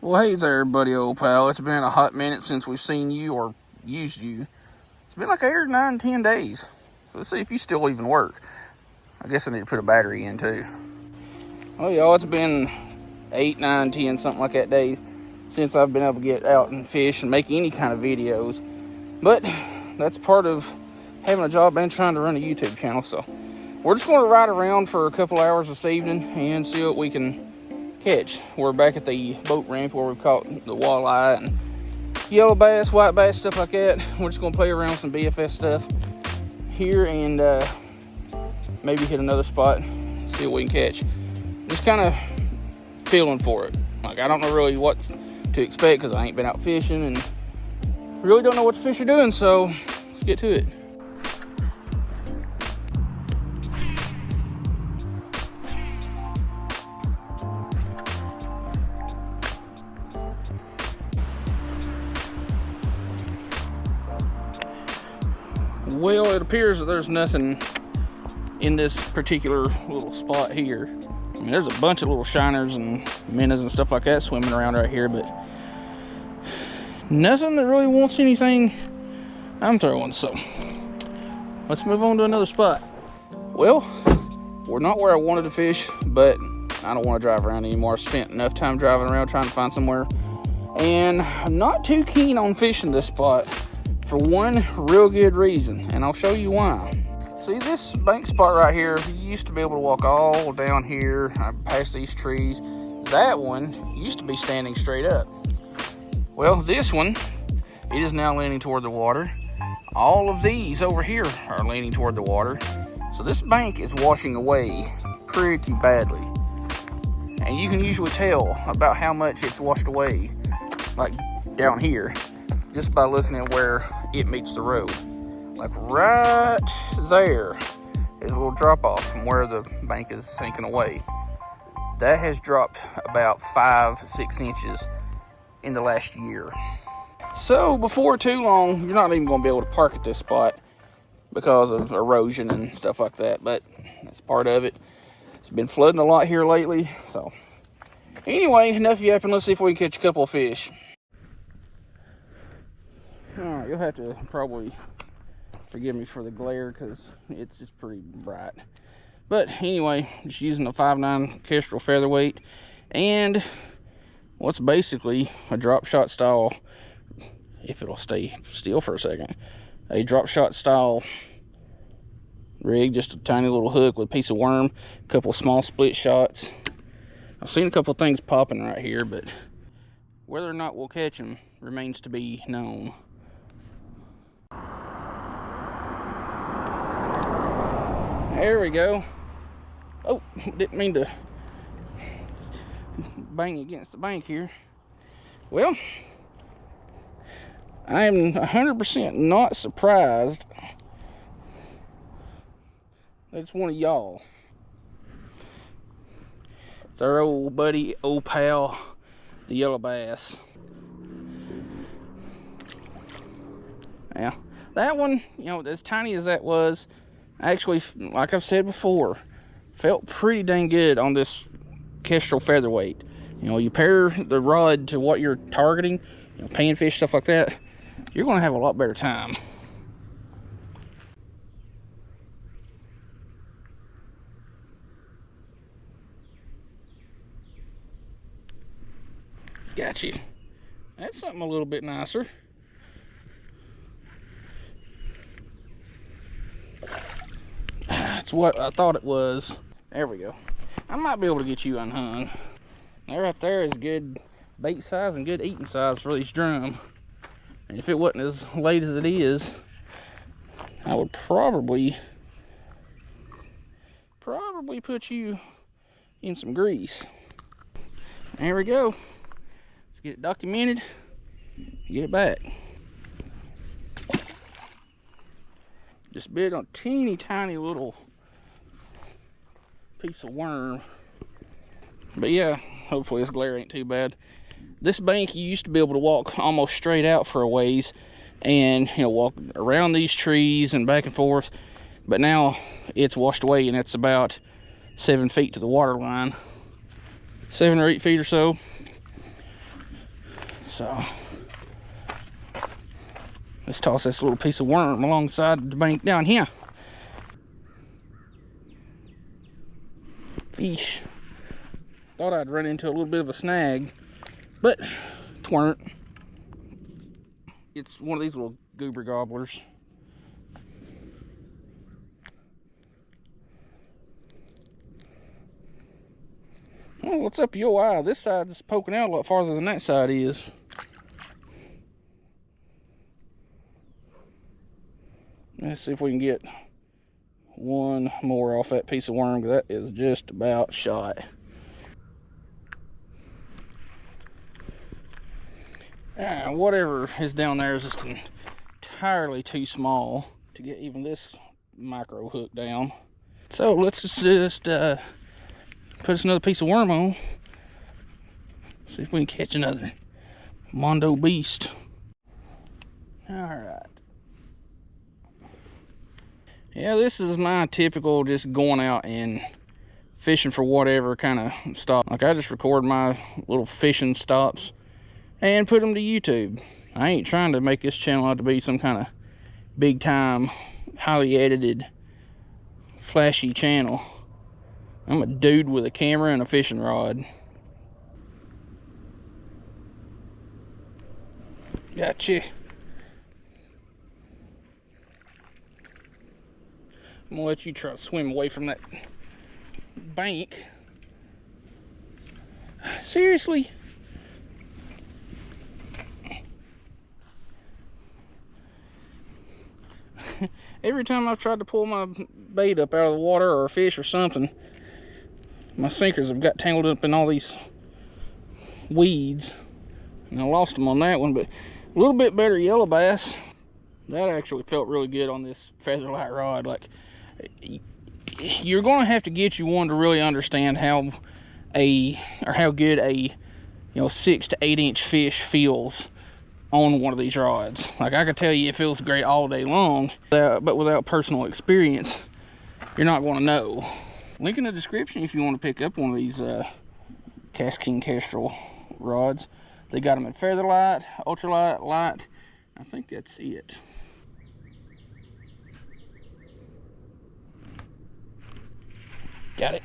Well, hey there, buddy, old pal. It's been a hot minute since we've seen you or used you. It's been like 8 or 9, 10 days. So let's see if you still even work. I guess I need to put a battery in too. Oh, y'all, it's been 8, 9, 10, something like that days since I've been able to get out and fish and make any kind of videos. But that's part of having a job and trying to run a YouTube channel. So we're just going to ride around for a couple hours this evening and see what we can catch. We're back at the boat ramp where we've caught the walleye and yellow bass, white bass, stuff like that. We're just going to play around with some BFS stuff here and maybe hit another spot, see what we can catch. Just kind of feeling for it. Like, I don't know really what to expect because I ain't been out fishing and really don't know what the fish are doing, so let's get to it. Well, it appears that there's nothing in this particular little spot here. I mean, there's a bunch of little shiners and minnows and stuff like that swimming around right here, but nothing that really wants anything I'm throwing, so let's move on to another spot. Well, we're not where I wanted to fish, but I don't want to drive around anymore. I've spent enough time driving around trying to find somewhere, and I'm not too keen on fishing this spot for one real good reason, and I'll show you why. See, this bank spot right here, you used to be able to walk all down here past these trees. That one used to be standing straight up. Well, this one, it is now leaning toward the water. All of these over here are leaning toward the water. So this bank is washing away pretty badly. And you can usually tell about how much it's washed away, like down here, just by looking at where it meets the road. Like right there is a little drop off from where the bank is sinking away. That has dropped about 5-6 inches in the last year. So before too long, you're not even going to be able to park at this spot because of erosion and stuff like that, but that's part of it. It's been flooding a lot here lately. So anyway, enough yapping. Let's see if we can catch a couple of fish. Alright, you'll have to probably forgive me for the glare because it's just pretty bright. But anyway, just using a 5.9 Kestrel featherweight and what's basically a drop shot style, if it'll stay still for a second, a drop shot style rig, just a tiny little hook with a piece of worm, a couple of small split shots. I've seen a couple of things popping right here, but whether or not we'll catch them remains to be known. There we go. Oh, didn't mean to bang against the bank here. Well, I am 100% not surprised that it's one of y'all. It's our old buddy, old pal, the yellow bass. Now, that one, you know, as tiny as that was, actually, like I've said before, felt pretty dang good on this Kestrel featherweight. You know, you pair the rod to what you're targeting, you know, panfish, stuff like that, you're going to have a lot better time. Got you. That's something a little bit nicer. That's what I thought it was. There we go. I might be able to get you unhung. That right there is good bait size and good eating size for this drum. And if it wasn't as late as it is, I would probably put you in some grease. There we go. Let's get it documented, get it back. Just bit on a teeny tiny little piece of worm. But yeah, hopefully this glare ain't too bad. This bank, you used to be able to walk almost straight out for a ways and, you know, walk around these trees and back and forth. But now it's washed away and it's about 7 feet to the water line. 7 or 8 feet or so. So let's toss this little piece of worm alongside the bank down here. Fish. Thought I'd run into a little bit of a snag, but tweren't. It's one of these little goober gobblers. Oh, what's up your eye? This side is poking out a lot farther than that side is. Let's see if we can get one more off that piece of worm, because that is just about shot. Whatever is down there is just entirely too small to get even this micro hook down. So let's just put us another piece of worm on. See if we can catch another Mondo beast. Alright. Yeah, this is my typical just going out and fishing for whatever kind of stop. Like, I just record my little fishing stops and put them to YouTube. I ain't trying to make this channel out to be some kind of big time, highly edited, flashy channel. I'm a dude with a camera and a fishing rod. Gotcha. I'm gonna let you try to swim away from that bank. Seriously? Every time I've tried to pull my bait up out of the water, or a fish or something, my sinkers have got tangled up in all these weeds, and I lost them on that one. But a little bit better yellow bass. That actually felt really good on this featherlight rod. Like, you're going to have to get you one to really understand how good a 6 to 8 inch fish feels on one of these rods. Like, I could tell you it feels great all day long, but without personal experience, you're not going to know. Link in the description if you want to pick up one of these King Kestrel rods. They got them in featherlight, ultralight, light. I think that's it. Got it.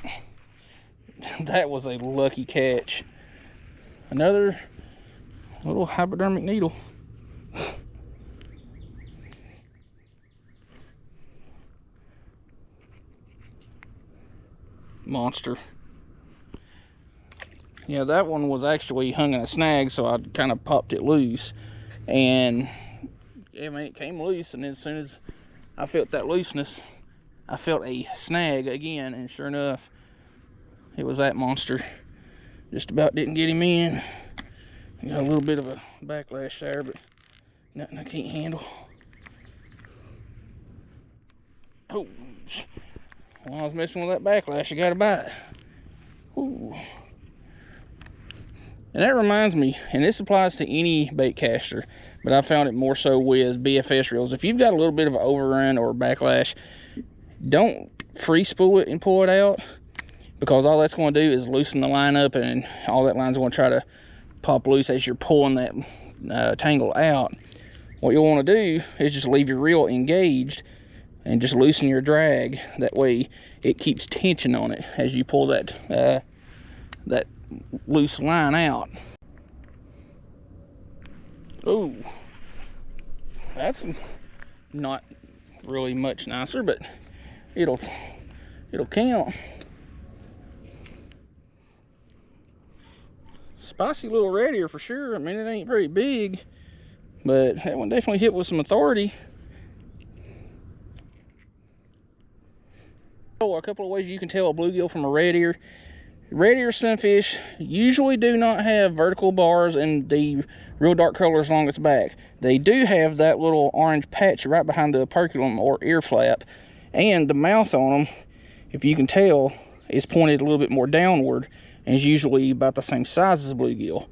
That was a lucky catch. Another little hypodermic needle. Monster. Yeah, that one was actually hung in a snag, so I kind of popped it loose. And yeah, man, it came loose, and then as soon as I felt that looseness, I felt a snag again, and sure enough, it was that monster. Just about didn't get him in. Got a little bit of a backlash there, but nothing I can't handle. Oh, while I was messing with that backlash, I got a bite. Ooh. And that reminds me, and this applies to any bait caster, but I found it more so with BFS reels. If you've got a little bit of an overrun or backlash, don't free spool it and pull it out, because all that's going to do is loosen the line up, and all that line's going to try to pop loose as you're pulling that tangle out. What you'll want to do is just leave your reel engaged and just loosen your drag. That way it keeps tension on it as you pull that that loose line out. Oh, that's not really much nicer, but it'll count. Spicy little red ear for sure. I mean, it ain't very big, but that one definitely hit with some authority. Oh, a couple of ways you can tell a bluegill from a red ear. Red ear sunfish usually do not have vertical bars and the real dark colors along its back. They do have that little orange patch right behind the operculum or ear flap, and the mouth on them, if you can tell, is pointed a little bit more downward, and is usually about the same size as a bluegill.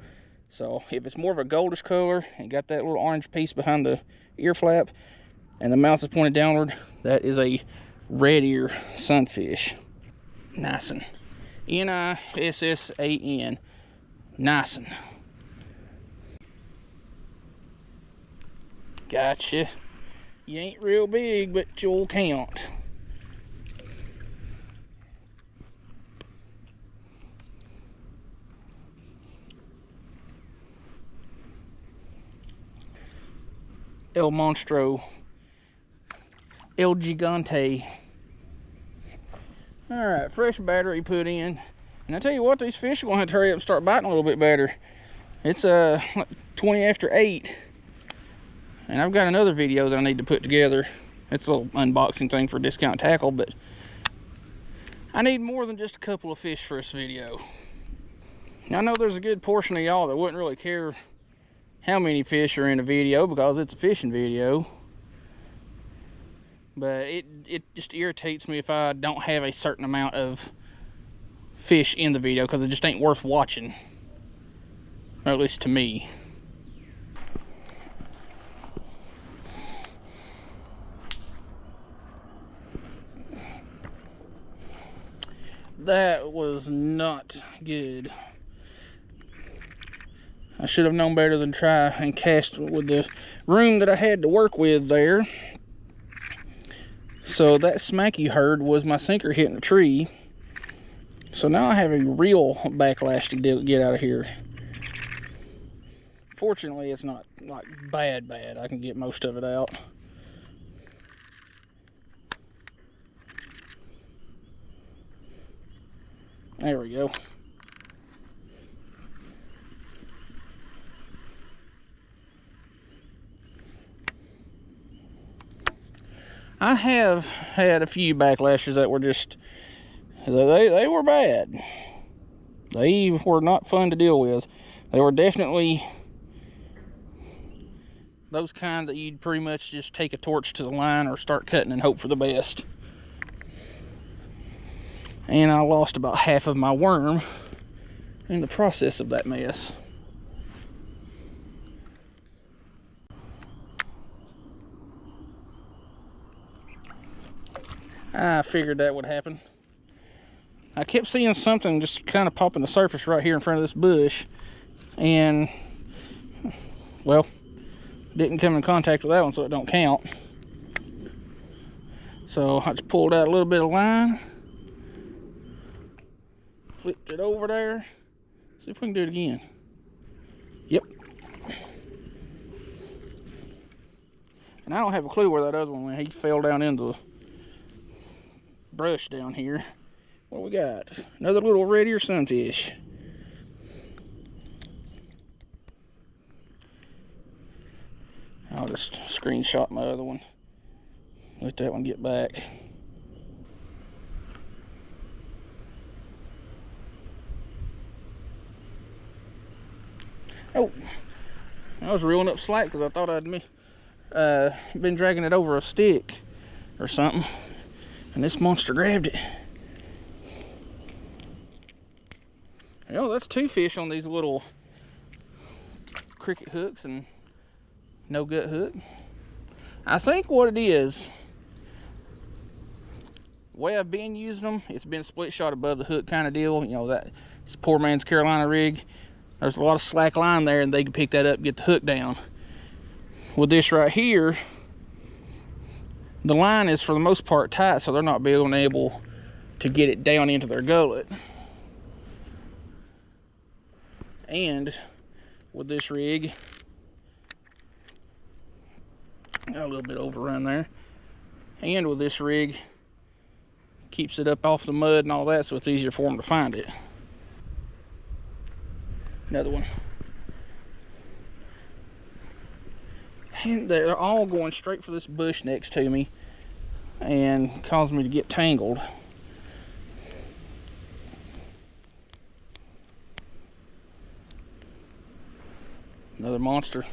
So if it's more of a goldish color and got that little orange piece behind the ear flap and the mouth is pointed downward, that is a red ear sunfish. Nice-un. N-I-S-S-A-N. Nice-un. Gotcha. You ain't real big, but you'll count. El Monstro. El Gigante. Alright, fresh battery put in. And I tell you what, these fish are going to have to hurry up and start biting a little bit better. It's like 20 after 8. And I've got another video that I need to put together. It's a little unboxing thing for Discount Tackle, but I need more than just a couple of fish for this video. Now, I know there's a good portion of y'all that wouldn't really care how many fish are in a video because it's a fishing video. But it just irritates me if I don't have a certain amount of fish in the video because it just ain't worth watching. Or at least to me. That was not good. I should have known better than try and cast with the room that I had to work with there. So that smacky herd was my sinker hitting a tree. So now I have a real backlash to get out of here. Fortunately, it's not like bad. I can get most of it out. There we go. I have had a few backlashes that were just, they were bad. They were not fun to deal with. They were definitely those kind that you'd pretty much just take a torch to the line or start cutting and hope for the best. And I lost about half of my worm in the process of that mess. I figured that would happen. I kept seeing something just kind of popping the surface right here in front of this bush, and well, didn't come in contact with that one, so it don't count. So I just pulled out a little bit of line, flipped it over there. See if we can do it again. Yep. And I don't have a clue where that other one went. He fell down into the brush down here. What we got? Another little red ear sunfish. I'll just screenshot my other one. Let that one get back. Oh, I was reeling up slack because I thought I'd been dragging it over a stick or something. And this monster grabbed it. Oh, that's 2 fish on these little cricket hooks and no gut hook. I think what it is, the way I've been using them, it's been split shot above the hook kind of deal. You know, that's poor man's Carolina rig. There's a lot of slack line there and they can pick that up and get the hook down. With this right here, the line is for the most part tight, so they're not being able to get it down into their gullet. And with this rig, got a little bit overrun there. And with this rig, keeps it up off the mud and all that, so it's easier for them to find it. Another one. And they're all going straight for this bush next to me and causing me to get tangled. Another monster.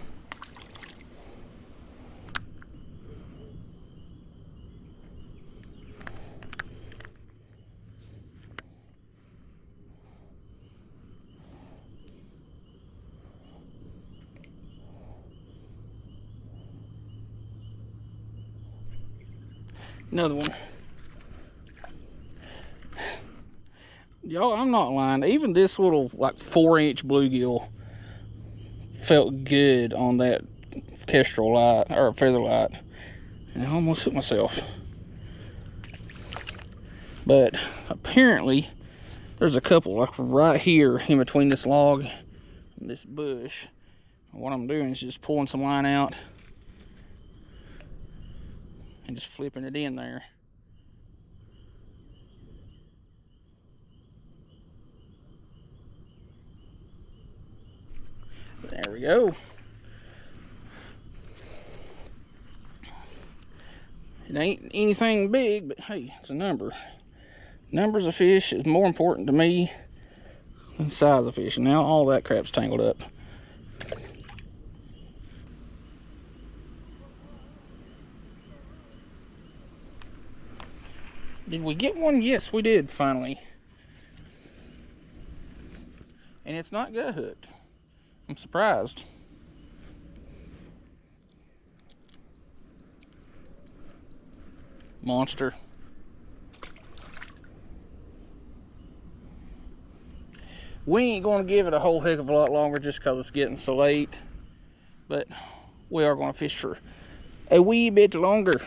Another one. Y'all, I'm not lying. Even this little like 4-inch bluegill felt good on that Kestrel light, or feather light, and I almost hit myself. But apparently there's a couple like right here in between this log and this bush. What I'm doing is just pulling some line out and just flipping it in there. There we go. It ain't anything big, but hey, it's a number. Numbers of fish is more important to me than size of fish. And now all that crap's tangled up. Did we get one? Yes, we did, finally. And it's not gut hooked. I'm surprised. Monster. We ain't going to give it a whole heck of a lot longer just because it's getting so late. But we are going to fish for a wee bit longer.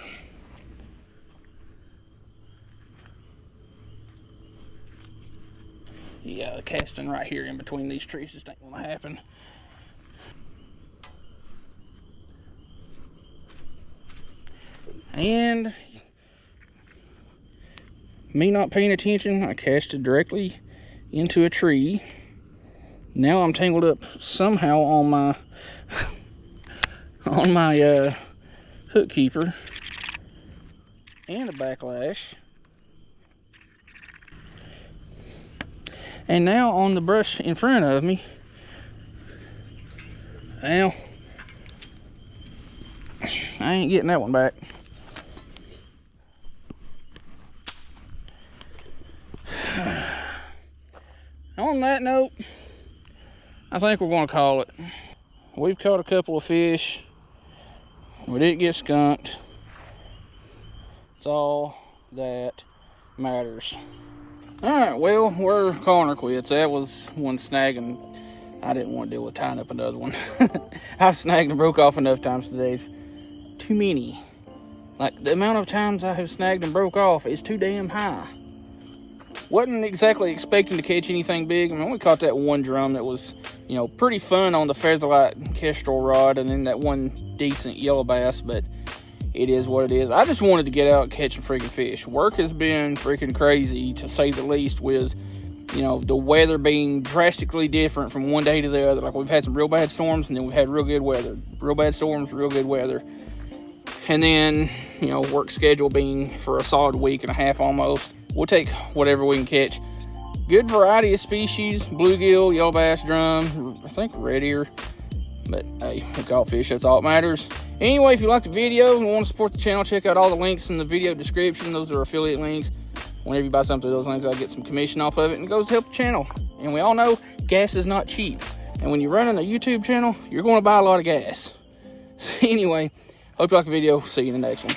Yeah, the casting right here in between these trees just ain't going to happen. And me not paying attention, I casted directly into a tree. Now I'm tangled up somehow on my hook keeper and a backlash, and now on the brush in front of me. Now I ain't getting that one back. On that note, I think we're going to call it. We've caught a couple of fish. We didn't get skunked. It's all that matters. Alright, well, we're calling her quits. That was one snag, and I didn't want to deal with tying up another one. I've snagged and broke off enough times today. Too many. Like, the amount of times I have snagged and broke off is too damn high. Wasn't exactly expecting to catch anything big. I mean, we caught that one drum that was, you know, pretty fun on the featherlight Kestrel rod, and then that one decent yellow bass, but it is what it is. I just wanted to get out and catch some freaking fish. Work has been freaking crazy, to say the least, with, you know, the weather being drastically different from one day to the other. Like, we've had some real bad storms, and then we've had real good weather. Real bad storms, real good weather. And then, you know, work schedule being for a solid week and a half almost. We'll take whatever we can catch. Good variety of species: bluegill, yellow bass, drum, I think red ear. But hey, we caught fish, that's all that matters. Anyway, if you like the video and want to support the channel, check out all the links in the video description. Those are affiliate links. Whenever you buy something through those links, I get some commission off of it, and it goes to help the channel. And we all know gas is not cheap. And when you're running a YouTube channel, you're going to buy a lot of gas. So anyway, hope you like the video. See you in the next one.